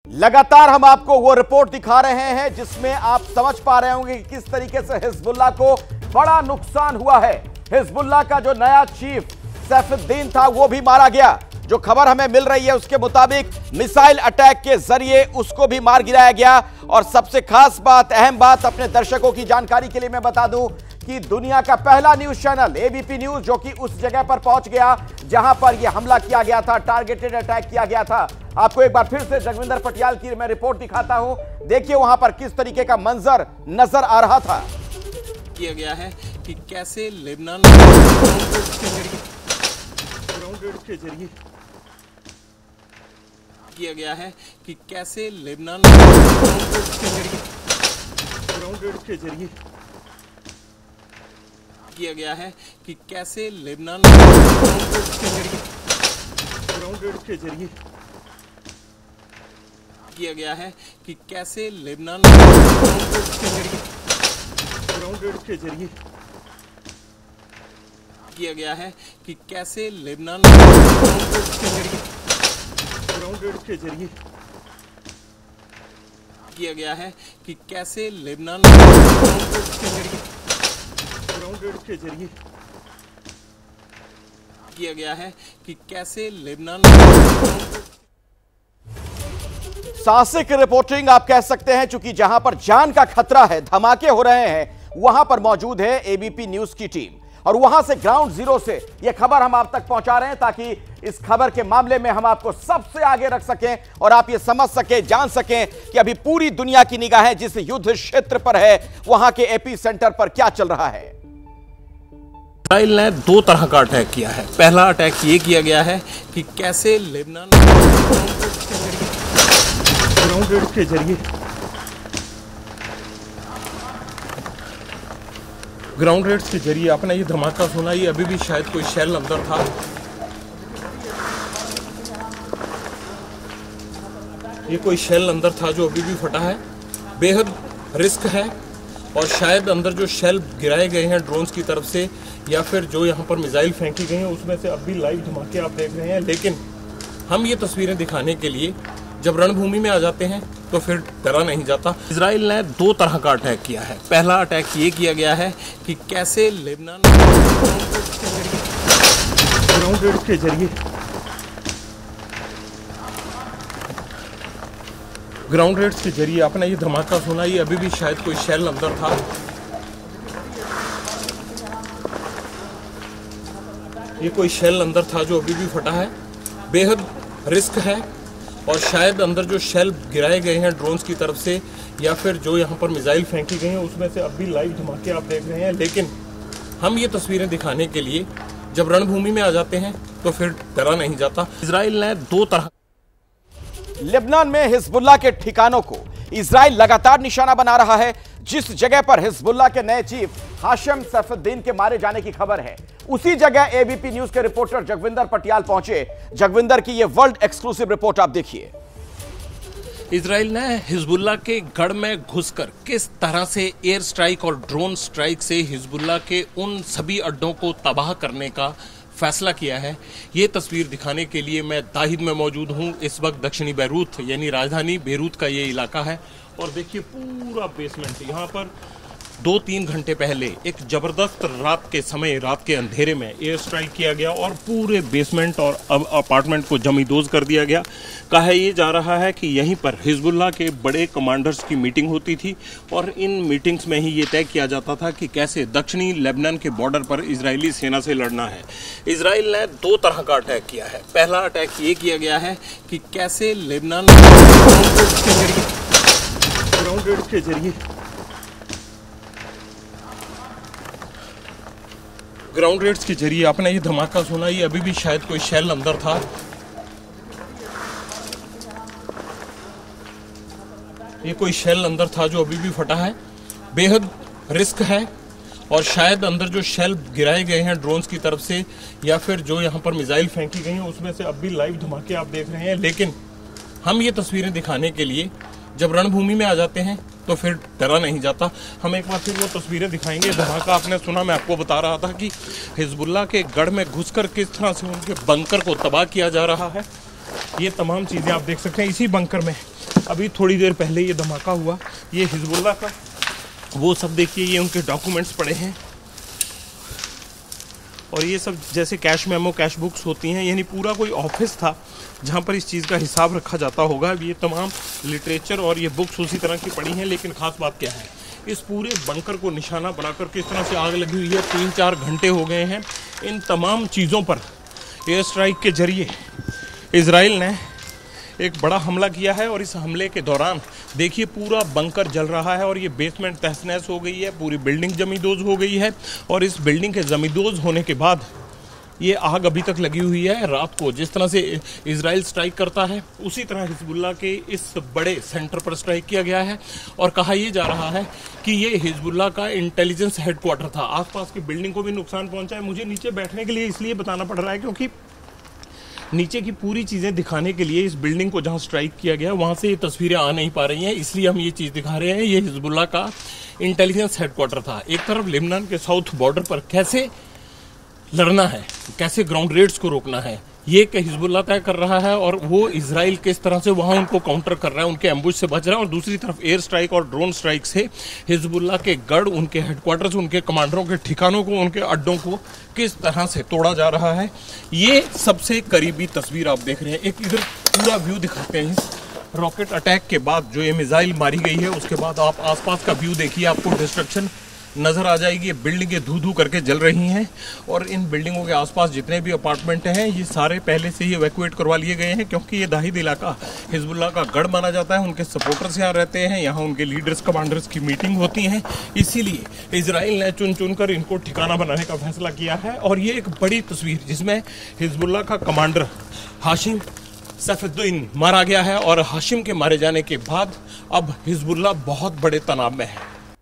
लगातार हम आपको वो रिपोर्ट दिखा रहे हैं जिसमें आप समझ पा रहे होंगे कि किस तरीके से हिजबुल्लाह को बड़ा नुकसान हुआ है। हिजबुल्लाह का जो नया चीफ सैफुद्दीन था वो भी मारा गया। जो खबर हमें मिल रही है उसके मुताबिक मिसाइल अटैक के जरिए उसको भी मार गिराया गया। और सबसे खास बात, अहम बात, अपने दर्शकों की जानकारी के लिए मैं बता दूं कि दुनिया का पहला न्यूज चैनल एबीपी न्यूज जो कि उस जगह पर पहुंच गया जहां पर यह हमला किया गया था, टारगेटेड अटैक किया गया था। आपको एक बार फिर से जगविंदर पटियाल की मैं रिपोर्ट दिखाता हूं। देखिए वहां पर किस तरीके का मंजर नजर आ रहा था। किया गया है कि कैसे लेबनान के जरिए किया गया है कि कैसे लेबनान के जरिए किया गया है कि कैसे लेबनान के जरिए किया गया है कि कैसे लेबनान के जरिए किया गया है कि कैसे लेबनान के जरिए किया गया है कि कैसे लेबनान के जरिए किया गया है कि कैसे लेबनान साहसिक रिपोर्टिंग आप कह सकते हैं, चूंकि जहां पर जान का खतरा है, धमाके हो रहे हैं, वहां पर मौजूद है एबीपी न्यूज की टीम। और वहां से ग्राउंड जीरो से यह खबर हम आप तक पहुंचा रहे हैं ताकि इस खबर के मामले में हम आपको सबसे आगे रख सकें और आप ये समझ सकें, जान सकें कि अभी पूरी दुनिया की निगाहें जिस युद्ध क्षेत्र पर है वहां के एपी सेंटर पर क्या चल रहा है। इजराइल ने दो तरह का अटैक किया है। पहला अटैक ये किया गया है कि कैसे लेबनान के जरिए ग्राउंड रेड्स के जरिए आपने ये धमाका सुना, ये अभी भी शायद कोई शेल अंदर था। ये कोई शेल अंदर था जो अभी भी फटा है। बेहद रिस्क है और शायद अंदर जो शेल गिराए गए हैं ड्रोन्स की तरफ से या फिर जो यहाँ पर मिसाइल फेंकी गई हैं उसमें से अब भी लाइव धमाके आप देख रहे हैं। लेकिन हम ये तस्वीरें दिखाने के लिए जब रणभूमि में आ जाते हैं तो फिर डरा नहीं जाता। इजराइल ने दो तरह का अटैक किया है। पहला अटैक ये किया गया है कि कैसे लेबनान के जरिए ग्राउंड रेड्स के जरिए आपने ये धमाका सुना, ये अभी भी शायद कोई शेल अंदर था। ये कोई शेल अंदर था जो अभी भी फटा है। बेहद रिस्क है और शायद अंदर जो शेल गिराए गए हैं ड्रोन्स की तरफ से या फिर जो यहाँ पर मिसाइल फेंकी गई हैं उसमें से अब भी लाइव धमाके आप देख रहे हैं। लेकिन हम ये तस्वीरें दिखाने के लिए जब रणभूमि में आ जाते हैं तो फिर डरा नहीं जाता। इजराइल ने दो तरह लेबनान में हिजबुल्लाह के ठिकानों को इजराइल लगातार निशाना बना रहा है। जिस जगह पर हिजबुल्लाह के नए चीफ हाशिम सैफुद्दीन के मारे जाने की खबर है उसी जगह एबीपी न्यूज के रिपोर्टर जगविंदर पटियाल पहुंचे। जगविंदर की यह वर्ल्ड एक्सक्लूसिव रिपोर्ट आप देखिए। इजराइल ने हिजबुल्लाह के गढ़ में घुसकर किस तरह से एयर स्ट्राइक और ड्रोन स्ट्राइक से हिजबुल्लाह के उन सभी अड्डों को तबाह करने का फैसला किया है। ये तस्वीर दिखाने के लिए मैं दाहिद में मौजूद हूँ। इस वक्त दक्षिणी बैरूत यानी राजधानी बेरूत का ये इलाका है और देखिए पूरा बेसमेंट। यहाँ पर 2-3 घंटे पहले एक जबरदस्त रात के समय, रात के अंधेरे में एयर स्ट्राइक किया गया और पूरे बेसमेंट और अब अपार्टमेंट को जमींदोज कर दिया गया। कहा ये जा रहा है कि यहीं पर हिजबुल्लाह के बड़े कमांडर्स की मीटिंग होती थी और इन मीटिंग्स में ही ये तय किया जाता था कि कैसे दक्षिणी लेबनान के बॉर्डर पर इजरायली सेना से लड़ना है। इजराइल ने दो तरह का अटैक किया है। पहला अटैक ये किया गया है कि कैसे लेबनान के जरिए ग्राउंड रेड्स के जरिए आपने ये धमाका सुना, ये अभी भी शायद कोई शेल अंदर था। ये कोई शेल अंदर था जो अभी भी फटा है। बेहद रिस्क है और शायद अंदर जो शेल गिराए गए हैं ड्रोन्स की तरफ से या फिर जो यहाँ पर मिसाइल फेंकी गई हैं उसमें से अब भी लाइव धमाके आप देख रहे हैं। लेकिन हम ये तस्वीरें दिखाने के लिए जब रणभूमि में आ जाते हैं तो फिर डरा नहीं जाता। हम एक बार फिर वो तस्वीरें दिखाएंगे। धमाका आपने सुना, मैं आपको बता रहा था कि हिजबुल्लाह के गढ़ में घुसकर किस तरह से उनके बंकर को तबाह किया जा रहा है। ये तमाम चीज़ें आप देख सकते हैं। इसी बंकर में अभी थोड़ी देर पहले ये धमाका हुआ, ये हिजबुल्लाह का वो सब देखिए, ये उनके डॉक्यूमेंट्स पड़े हैं और ये सब जैसे कैश मेमो, कैश बुक्स होती हैं, यानी पूरा कोई ऑफिस था जहाँ पर इस चीज़ का हिसाब रखा जाता होगा। ये तमाम लिटरेचर और ये बुक्स उसी तरह की पड़ी हैं। लेकिन ख़ास बात क्या है, इस पूरे बंकर को निशाना बनाकर किस तरह से आग लगी हुई है। 3-4 घंटे हो गए हैं। इन तमाम चीज़ों पर एयर स्ट्राइक के जरिए इजराइल ने एक बड़ा हमला किया है और इस हमले के दौरान देखिए पूरा बंकर जल रहा है और ये बेसमेंट तहस नहस हो गई है, पूरी बिल्डिंग जमींदोज हो गई है। और इस बिल्डिंग के जमींदोज होने के बाद ये आग अभी तक लगी हुई है। रात को जिस तरह से इजराइल स्ट्राइक करता है उसी तरह हिजबुल्लाह के इस बड़े सेंटर पर स्ट्राइक किया गया है और कहा यह जा रहा है कि ये हिजबुल्लाह का इंटेलिजेंस हेडक्वार्टर था। आसपास की बिल्डिंग को भी नुकसान पहुंचा है। मुझे नीचे बैठने के लिए इसलिए बताना पड़ रहा है क्योंकि नीचे की पूरी चीज़ें दिखाने के लिए इस बिल्डिंग को जहां स्ट्राइक किया गया वहां से ये तस्वीरें आ नहीं पा रही हैं, इसलिए हम ये चीज़ दिखा रहे हैं। ये हिजबुल्लाह का इंटेलिजेंस हेडक्वार्टर था। एक तरफ लेबनान के साउथ बॉर्डर पर कैसे लड़ना है, कैसे ग्राउंड रेड्स को रोकना है, ये हिजबुल्लाह तय कर रहा है और वो इजराइल किस तरह से वहां उनको काउंटर कर रहा है, उनके एम्बुश से बच रहा है। और दूसरी तरफ एयर स्ट्राइक और ड्रोन स्ट्राइक से हिजबुल्लाह के गढ़, उनके हेडक्वार्टर्स, उनके कमांडरों के ठिकानों को, उनके अड्डों को किस तरह से तोड़ा जा रहा है। ये सबसे करीबी तस्वीर आप देख रहे हैं। एक इधर पूरा व्यू दिखाते हैं इस रॉकेट अटैक के बाद जो ये मिसाइल मारी गई है उसके बाद आप आसपास का व्यू देखिए, आपको डिस्ट्रक्शन नज़र आ जाएगी। ये बिल्डिंगें धू धू करके जल रही हैं और इन बिल्डिंगों के आसपास जितने भी अपार्टमेंट हैं ये सारे पहले से ही इवैक्यूएट करवा लिए गए हैं क्योंकि ये दाहिद इलाका हिजबुल्लाह का गढ़ माना जाता है। उनके सपोर्टर्स यहाँ रहते हैं, यहाँ उनके लीडर्स, कमांडर्स की मीटिंग होती हैं। इसीलिए इजराइल ने चुन चुन कर इनको ठिकाना बनाने का फैसला किया है। और ये एक बड़ी तस्वीर जिसमें हिजबुल्लाह का कमांडर हाशिम सैफुद्दीन मारा गया है और हाशिम के मारे जाने के बाद अब हिजबुल्लाह बहुत बड़े तनाव में है।